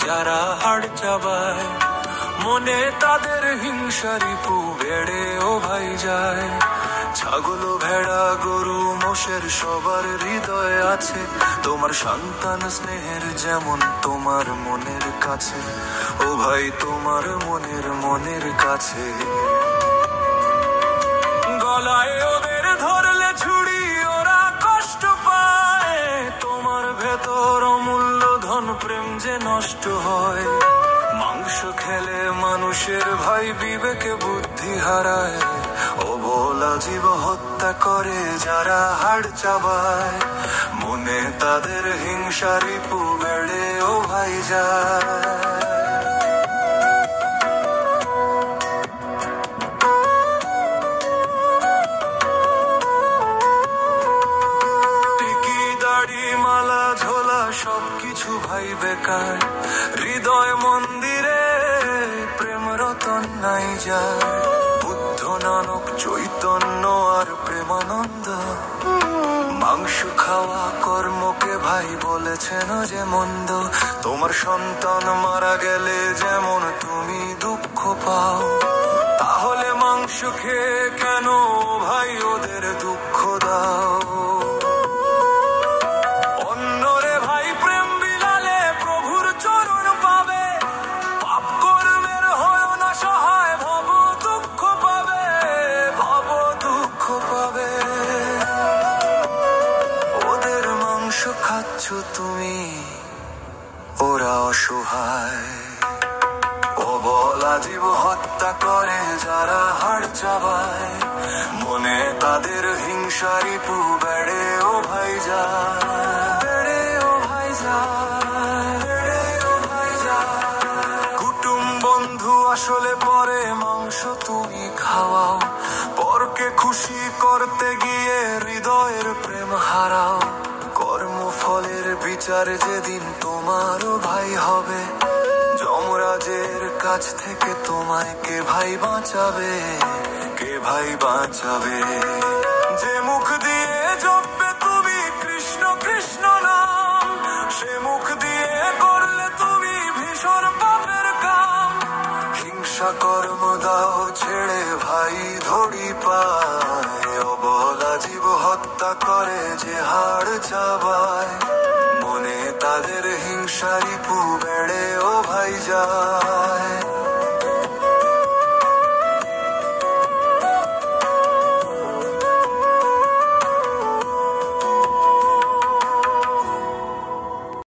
যারা হাড় চাবায়, মনে তাদের হিংসারি পু বেড়ে ও ভাই যায়। ছাগল ভেড়া গরু মোষের সবার হৃদয়ে আছে তোমার সন্তান স্নেহের যেমন তোমার মনের কাছে, ও ভাই তোমার মনের কাছে। গলায় ওদের ধরলে ছুরি ওরা কষ্ট পায়, তোমার ভেতর অমূল্য ধন প্রেম যে নষ্ট হয়। মাংস খেলে মানুষের ভাই বিবেকে বুদ্ধি হারায়, অবলা জীব হত্যা করে যারা হাড় চাবায়, মনে তাদের হিংসারি পু বেড়ে ও ভাই যায়। সবকিছু ভাই বেকার, হৃদয় মন্দিরে প্রেম রতন নাই যায়। বুদ্ধ নানক চৈতন্য আর প্রেমানন্দ মাংস খাওয়া কর্মকে ভাই বলেছেন যে মন্দ। তোমার সন্তান মারা গেলে যেমন তুমি দুঃখ পাও, তাহলে মাংস খেয়ে কেন ভাই ওদের দুঃখ দাও। খাচ্ছ তুমি, ওরা অসহায়। অবলা জীব হত্যা করে যারা হাড় চাবায়, মনে তাদের হিংসারি পু বেড়ে ও ভাই যায়, বেড়ে ও ভাই যায়, বেড়ে ও ভাই যায়। কুটুম বন্ধু আসলে পরে মাংস তুমি খাওয়াও, পরকে খুশি করতে গিয়ে হৃদয়ের প্রেম হারাও। কর্মফলের বিচার যেদিন তোমারও ভাই হবে, যমরাজের কাছ থেকে তোমায় কে ভাই বাঁচাবে, কে ভাই বাঁচাবে। যে মুখ দিয়ে জপবে তুমি কৃষ্ণ কৃষ্ণ নাম, সে মুখ দিয়ে করলে তুমি ভীষণ পাপের কাম। হিংসা কর্ম দাও ছেড়ে ভাই ধরি পায়, অবলা জীব হত্যা করে যে হাড় চাবায়, মনে তাদের হিংসারি পু